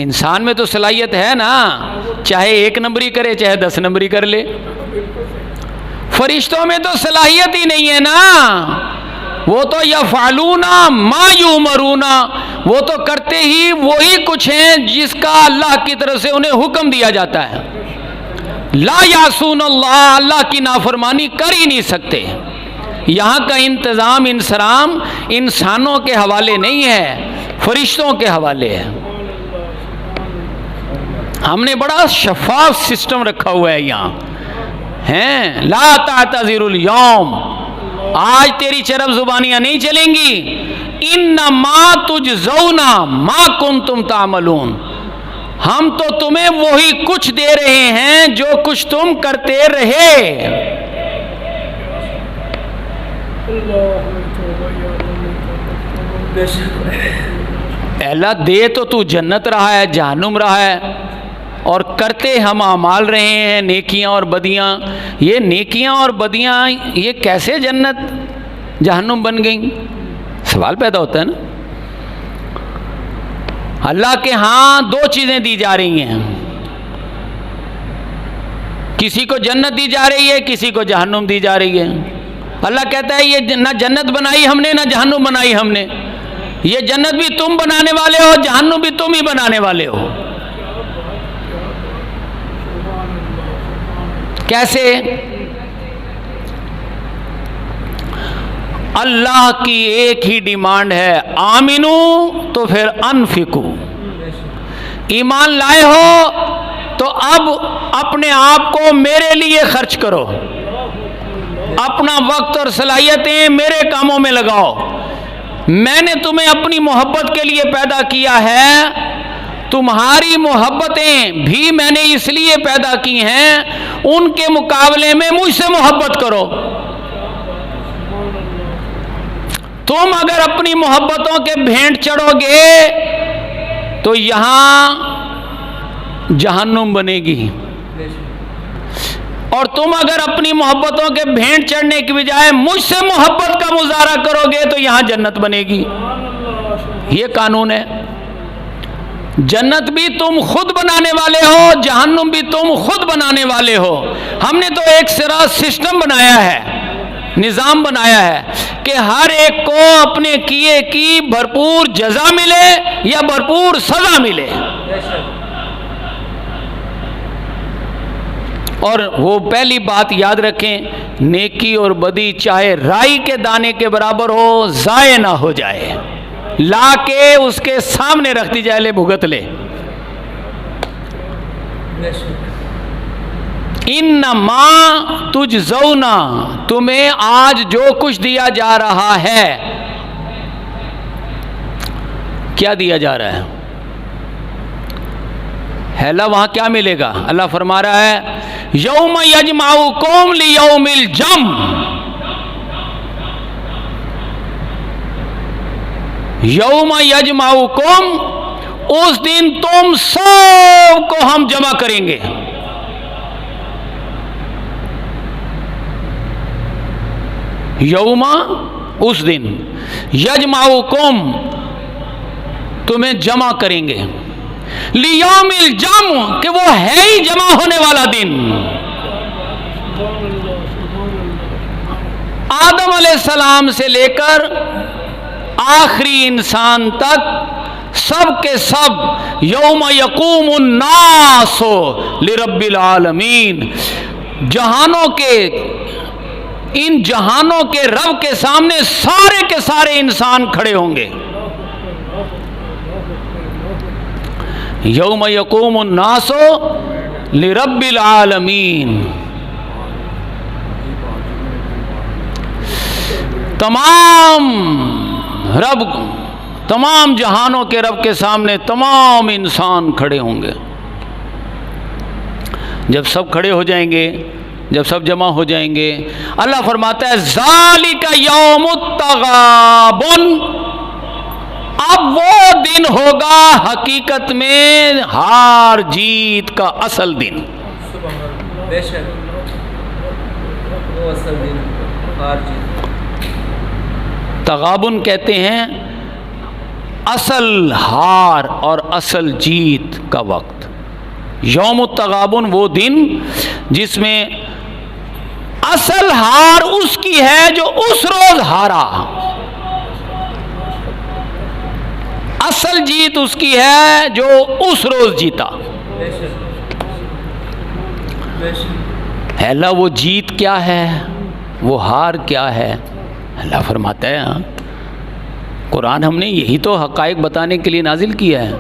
इंसान में तो सलाहियत है ना, चाहे 1 नंबरी करे चाहे 10 नंबरी कर ले, फरिश्तों में तो सलाहियत ही नहीं है ना। वो तो यफ़अलूना मा युमरूना, वो तो करते ही वही कुछ हैं जिसका अल्लाह की तरफ से उन्हें हुक्म दिया जाता है। ला यासून अल्लाह, अल्लाह की नाफरमानी कर ही नहीं सकते। यहाँ का इंतज़ाम इंसराम इंसानों के हवाले नहीं है, फरिश्तों के हवाले है। हमने बड़ा शफाफ सिस्टम रखा हुआ है यहाँ, हैं ला तातज़िरुल यौम, आज तेरी चरब जुबानियां नहीं चलेंगी। इन्नमा तुजज़ौना मा कुंतुम तामलून, हम तो तुम्हें वही कुछ दे रहे हैं जो कुछ तुम करते रहे। अल्लाह दे तो तू जन्नत रहा है, जहन्नुम रहा है, और करते हम अमाल रहे हैं नेकियां और बदियां। ये नेकियां और बदियां ये कैसे जन्नत जहन्नुम बन गई, सवाल पैदा होता है ना। अल्लाह के यहाँ 2 चीज़ें दी जा रही हैं, किसी को जन्नत दी जा रही है, किसी को जहन्नुम दी जा रही है। अल्लाह कहता है ये ना जन्नत बनाई हमने ना जहन्नुम बनाई हमने, ये जन्नत भी तुम बनाने वाले हो, जहन्नुम भी तुम ही बनाने वाले हो। कैसे? अल्लाह की एक ही डिमांड है, आमिनू तो फिर अनफिकू, ईमान लाए हो तो अब अपने आप को मेरे लिए खर्च करो, अपना वक्त और सलाहियतें मेरे कामों में लगाओ। मैंने तुम्हें अपनी मोहब्बत के लिए पैदा किया है, तुम्हारी मोहब्बतें भी मैंने इसलिए पैदा की हैं, उनके मुकाबले में मुझसे मोहब्बत करो। तुम अगर अपनी मोहब्बतों के भेंट चढ़ोगे तो यहां जहन्नुम बनेगी, और तुम अगर अपनी मोहब्बतों के भेंट चढ़ने की बजाय मुझसे मोहब्बत का मुजाहरा करोगे तो यहां जन्नत बनेगी। ये कानून है। जन्नत भी तुम खुद बनाने वाले हो, जहन्नुम भी तुम खुद बनाने वाले हो। हमने तो एक सिरा सिस्टम बनाया है, निज़ाम बनाया है कि हर एक को अपने किए की भरपूर जज़ा मिले या भरपूर सज़ा मिले। और वो पहली बात याद रखें, नेकी और बदी चाहे राई के दाने के बराबर हो, ज़ाये ना हो जाए, ला के उसके सामने रख दी जाए, ले भुगत ले। इन्नमा तुजज़ौना, तुम्हें आज जो कुछ दिया जा रहा है, क्या दिया जा रहा है? हैला वहां क्या मिलेगा? अल्लाह फरमा रहा है यौम यजमाउकुम लियौमिल जम, यौम यजमाउकुम, उस दिन तुम सबको हम जमा करेंगे। यौमा, उस दिन, यजमाउकुम, तुम्हें जमा करेंगे, लियौमिल जम, कि वो है ही जमा होने वाला दिन। आदम अलैहिस्सलाम से लेकर आखिरी इंसान तक सब के सब यौम यकूमुन नासो लिरब्बिल आलमीन, जहानों के, इन जहानों के रब के सामने सारे के सारे इंसान खड़े होंगे। यौम यकूमुन नासो लिरब्बिल आलमीन, तमाम रब, तमाम जहानों के रब के सामने तमाम इंसान खड़े होंगे। जब सब खड़े हो जाएंगे, जब सब जमा हो जाएंगे, अल्लाह फरमाता है ज़ालिका यौमुत तगाबुन, अब वो दिन होगा हकीकत में हार जीत का असल दिन। बेशक वो असल दिन हार जीत। तगाबुन कहते हैं असल हार और असल जीत का वक्त। यौमुत तगाबुन वो दिन जिसमें असल हार उसकी है जो उस रोज हारा, असल जीत उसकी है जो उस रोज जीता। है अल्लाह, वो जीत क्या है, वो हार क्या है? अल्लाह फरमाता है हाँ, कुरान हमने यही तो हकायक बताने के लिए नाजिल किया है।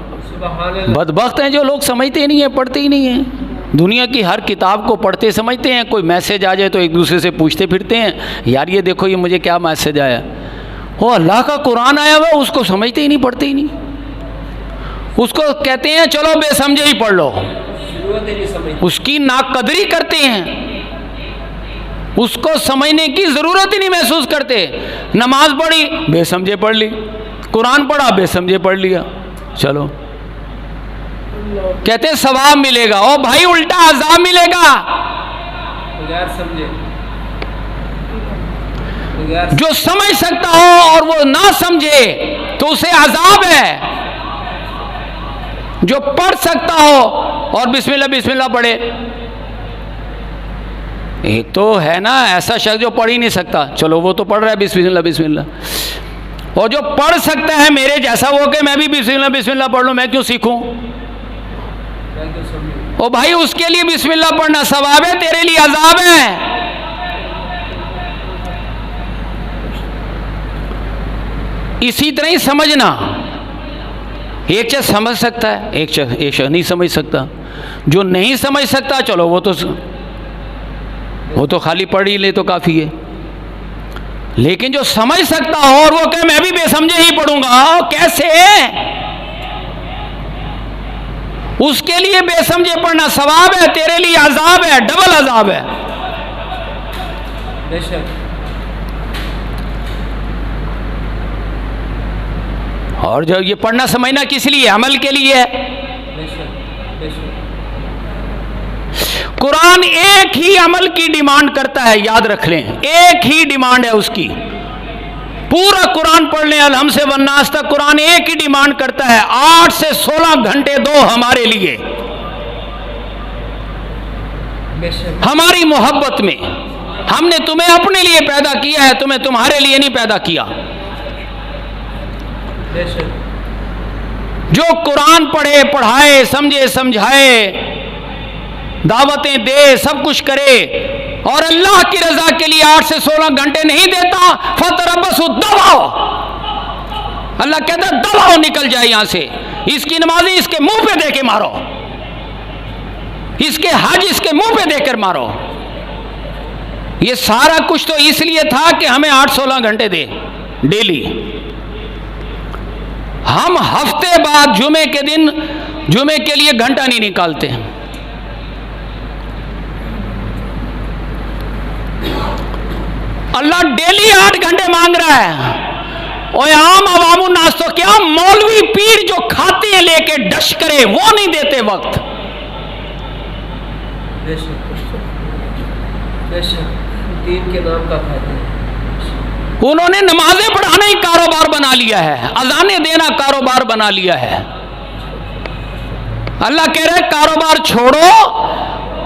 बदबख्त हैं जो लोग समझते नहीं हैं, पढ़ते ही नहीं हैं। दुनिया की हर किताब को पढ़ते समझते हैं, कोई मैसेज आ जाए तो एक दूसरे से पूछते फिरते हैं, यार ये देखो ये मुझे क्या मैसेज आया। वो अल्लाह का कुरान आया हुआ उसको समझते ही नहीं, पढ़ते ही नहीं। उसको कहते हैं चलो बेसमझे ही पढ़ लो, उसकी नाकदरी करते हैं, उसको समझने की ज़रूरत ही नहीं महसूस करते। नमाज पढ़ी बेसमझे पढ़ ली, कुरान पढ़ा बेसमझे पढ़ लिया, चलो कहते हैं सवाब मिलेगा। ओ भाई उल्टा अजाब मिलेगा। जो समझ सकता हो और वो ना समझे तो उसे अजाब है। जो पढ़ सकता हो और बिस्मिल्लाह बिस्मिल्लाह पढ़े, एक तो है ना ऐसा शख्स जो पढ़ ही नहीं सकता, चलो वो तो पढ़ रहा है बिस्मिल्लाह बिस्मिल्लाह, और जो पढ़ सकता है मेरे जैसा वो कि मैं भी बिस्मिल्लाह बिस्मिल्लाह पढ़ लूं, मैं क्यों सीखूं? ओ भाई उसके लिए बिस्मिल्लाह पढ़ना सवाब है, तेरे लिए अजाब है। इसी तरह ही समझना, एक शख्स समझ सकता है, एक शख्स नहीं समझ सकता। जो नहीं समझ सकता चलो वो तो खाली पढ़ ही ले तो काफ़ी है, लेकिन जो समझ सकता हो और वो कहे मैं भी बेसमझे ही पढ़ूंगा, कैसे? उसके लिए बेसमझे पढ़ना सवाब है, तेरे लिए अजाब है, डबल अजाब है। और जो ये पढ़ना समझना किस लिए? अमल के लिए है। कुरान एक ही अमल की डिमांड करता है, याद रख लें, एक ही डिमांड है उसकी। पूरा कुरान पढ़ लें अलहम से वन्नास तक, कुरान एक ही डिमांड करता है, 8 से 16 घंटे दो हमारे लिए, हमारी मोहब्बत में। हमने तुम्हें अपने लिए पैदा किया है, तुम्हें तुम्हारे लिए नहीं पैदा किया। जो कुरान पढ़े, पढ़ाए, समझे, समझाए, दावतें दे, सब कुछ करे और अल्लाह की रजा के लिए 8 से 16 घंटे नहीं देता, फतरबसु, दबाओ। अल्लाह कहता है दबाओ, निकल जाए यहां से। इसकी नमाज़ी इसके मुंह पे दे के मारो, इसके हज इसके मुंह पे देकर मारो। ये सारा कुछ तो इसलिए था कि हमें 8-16 घंटे दे डेली। हम हफ्ते बाद जुमे के दिन जुमे के लिए घंटा नहीं निकालते। अल्लाह डेली 8 घंटे मांग रहा है। और आम अवामु नास तो क्या, मौलवी पीर जो खाते हैं लेके डश करे वो नहीं देते वक्त। दीन के नाम का खाते हैं। उन्होंने नमाजें पढ़ाना ही कारोबार बना लिया है, अजानें देना कारोबार बना लिया है। अल्लाह कह रहे कारोबार छोड़ो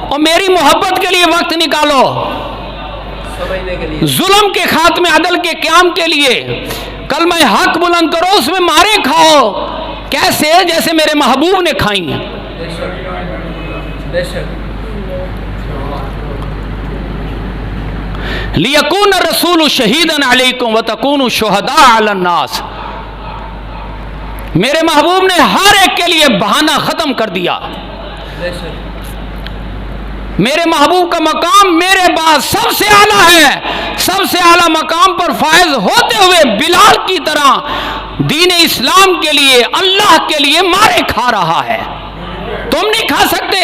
और मेरी मोहब्बत के लिए वक्त निकालो, समझने के लिए, जुल्म के खात्मे, अदल के क़याम के लिए। कलमा हक बुलंद करो, उसमें मारे खाओ। कैसे? जैसे मेरे महबूब ने खाई हैं। बेशक लियकून रसूल शहीदन अलैकुम व तकूनु शुहदा अलन नास। मेरे महबूब ने हर एक के लिए बहाना खत्म कर दिया। मेरे महबूब का मकाम मेरे बाद सबसे आला है। सबसे आला मकाम पर फायज होते हुए बिलाल की तरह दीन इस्लाम के लिए, अल्लाह के लिए मारे खा रहा है। तुम नहीं खा सकते।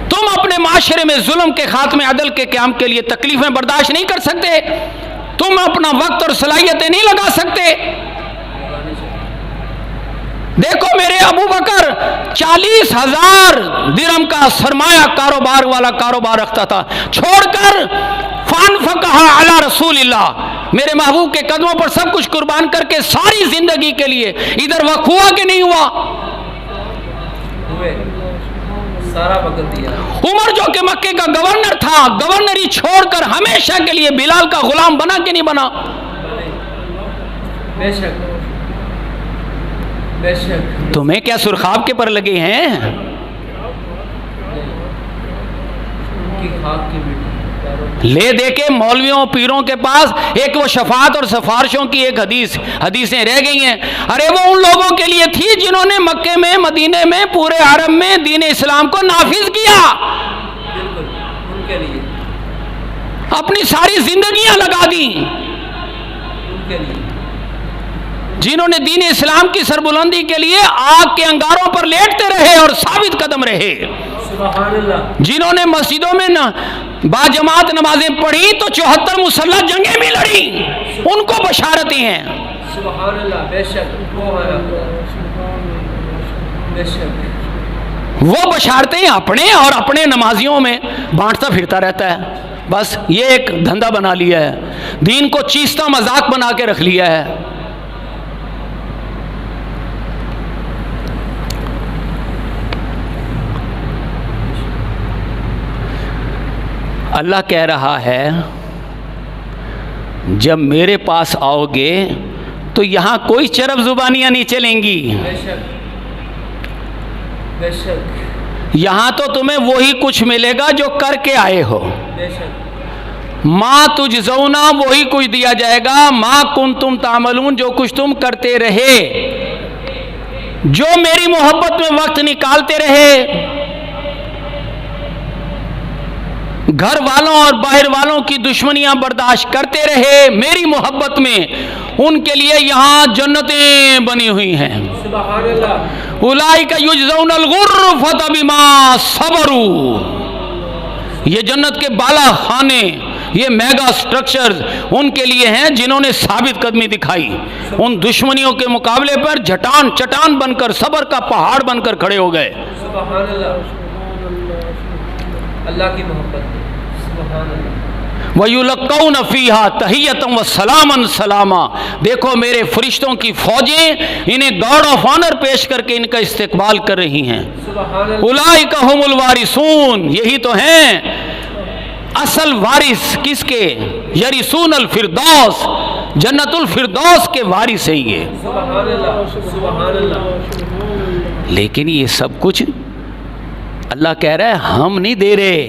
तुम अपने माशरे में जुल्म के खात्मे, अदल के क़याम के लिए तकलीफें बर्दाश्त नहीं कर सकते। तुम अपना वक्त और सलाहियतें नहीं लगा सकते। देखो मेरे अबू बकर 40,000 दिरहम का सरमाया कारोबार वाला कारोबार रखता था, छोड़कर फानफक़हा अला रसूलिल्लाह, मेरे महबूब के कदमों पर सब कुछ कुर्बान करके सारी जिंदगी के लिए। इधर वक़्फ़ हुआ कि नहीं हुआ? सारा वक्त दिया। उमर जो कि मक्के का गवर्नर था, गवर्नरी छोड़कर हमेशा के लिए बिलाल का गुलाम बना कि नहीं बना? बेशक बेशक। तुम्हें क्या सुरखाब के पर लगे हैं? की खाक की बेटी ले देके मौलवियों पीरों के पास एक वो शफात और सिफारिशों की एक हदीसें रह गई हैं। अरे वो उन लोगों के लिए थी जिन्होंने मक्के में, मदीने में, पूरे अरब में दीन इस्लाम को नाफिज किया। बिल्कुल उनके लिए, अपनी सारी जिंदगियां लगा दी। उनके लिए जिन्होंने दीन इस्लाम की सरबुलंदी के लिए आग के अंगारों पर लेटते रहे और साबित कदम रहे। सुभान अल्लाह। जिन्होंने मस्जिदों में बाजमात नमाजें पढ़ी तो 74 मुसल्लह जंगें भी लड़ी, उनको बशारतें हैं। सुभान अल्लाह। बेशक वो है, बेशक वो बशारतें अपने और अपने नमाजियों में बांटता फिरता रहता है। बस ये एक धंधा बना लिया है, दीन को चीस्ता मजाक बना के रख लिया है। अल्लाह कह रहा है जब मेरे पास आओगे तो यहाँ कोई चरब जुबानियाँ नहीं चलेंगी। बेशक बेशक। यहाँ तो तुम्हें वही कुछ मिलेगा जो करके आए हो। बेशक। माँ तुजज़ौना, वही कुछ दिया जाएगा। माँ कुंतुम तामलून, जो कुछ तुम करते रहे, जो मेरी मोहब्बत में वक्त निकालते रहे, घर वालों और बाहर वालों की दुश्मनियां बर्दाश्त करते रहे मेरी मोहब्बत में, उनके लिए यहाँ जन्नतें बनी हुई हैं। सुभान अल्लाह। उलाइका युजज़ौनल गुर्फता बिमा सबरू। ये जन्नत के बाला खाने, ये मेगा स्ट्रक्चर्स उनके लिए हैं जिन्होंने साबित कदमी दिखाई, उन दुश्मनियों के मुकाबले पर चट्टान बनकर, सबर का पहाड़ बनकर खड़े हो गए। सुभान अल्लाह। अल्लाह की मोहब्बत। सुभान अल्लाह। वयुलक्कौन फीहा तहियतम व सलामन सलामा। देखो मेरे फरिश्तों की फौजें इन्हें गार्ड ऑफ ऑनर पेश करके इनका इस्तकबाल कर रही हैं। सुभान अल्लाह। उलाइका हुमुल वारिसून, यही तो हैं असल वारिस। किसके? यरिसून अल फिरदौस, जन्नतुल फिरदौस के वारिस है ये। सुभान अल्लाह। सुभान अल्लाह। लेकिन ये सब कुछ अल्लाह कह रहा है हम नहीं दे रहे,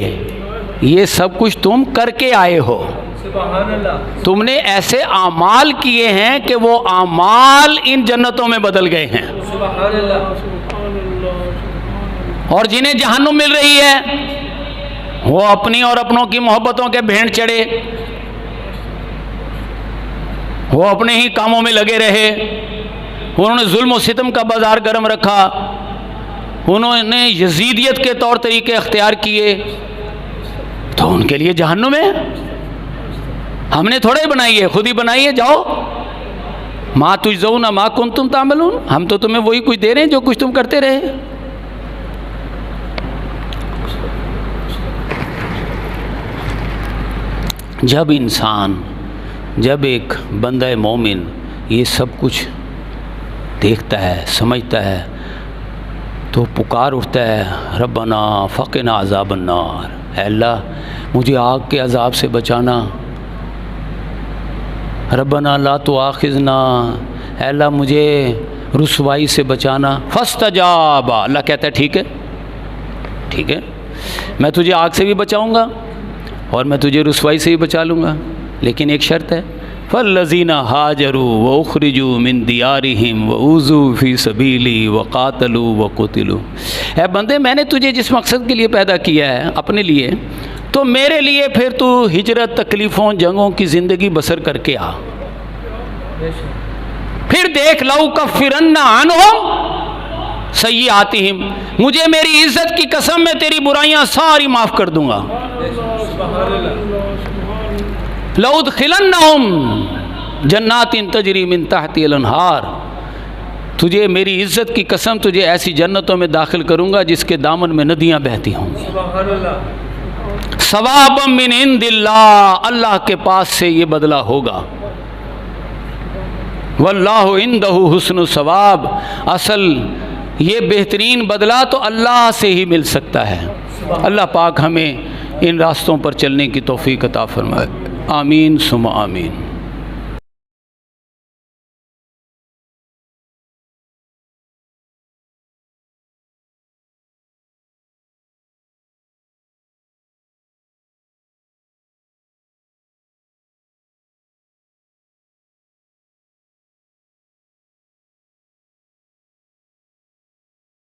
ये सब कुछ तुम करके आए हो। सुभान अल्लाह। तुमने ऐसे आमाल किए हैं कि वो आमाल इन जन्नतों में बदल गए हैं। सुभान अल्लाह। और जिन्हें जहन्नुम मिल रही है वो अपनी और अपनों की मोहब्बतों के भेंट चढ़े। वो अपने ही कामों में लगे रहे, उन्होंने जुल्म और सितम का बाजार गर्म रखा, उन्होंने यजीदियत के तौर तरीके अख्तियार किए, तो उनके लिए जहन्नुम है। हमने थोड़ा ही बनाई है, खुद ही बनाई है। जाओ, माँ तुझौना माँ कुन तुम तामलून, हम तो तुम्हें वही कुछ दे रहे हैं जो कुछ तुम करते रहे। जब एक बंदा मोमिन ये सब कुछ देखता है, समझता है, तो पुकार उठता है, रब्बना फ़क़िना अज़ाबन नार, ऐ अल्लाह मुझे आग के अज़ाब से बचाना। रब्बना ला तुआखिज़ना, ऐ अल्लाह मुझे रुसवाई से बचाना। फ़स्तजाबा, अल्लाह कहता है ठीक है, ठीक है, मैं तुझे आग से भी बचाऊँगा और मैं तुझे रुसवाई से भी बचा लूँगा, लेकिन एक शर्त है, फ़ल्लज़ीना हाजरू व उख़रिजू मिन दियारिहिम व उज़ू फ़ी सबीली व क़ातलू व क़ुतिलू। ऐ बंदे, मैंने तुझे जिस मकसद के लिए पैदा किया है अपने लिए, तो मेरे लिए फिर तू हिजरत, तकलीफ़ों, जंगों की ज़िंदगी बसर करके आ। फिर देख, लौ कफ़िरन्ना अन्हुम सय्यातिहिम, मुझे मेरी इज़्ज़त की कसम में तेरी बुराइयां सारी माफ़ कर दूंगा। लउदखिलन्नहुम जन्नातिन तजरी मिन तहतिल अन्हार, तुझे मेरी इज़्ज़त की कसम, तुझे ऐसी जन्नतों में दाखिल करूंगा जिसके दामन में नदियां बहती होंगी। सवाबम मिन इंदिल्लाह, अल्लाह के पास से ये बदला होगा। वल्लाहु इंदहु हुस्नु सवाब, असल ये बेहतरीन बदला तो अल्लाह से ही मिल सकता है। अल्लाह पाक हमें इन रास्तों पर चलने की तौफीक अता फरमाए। आमीन सुम्मा आमीन।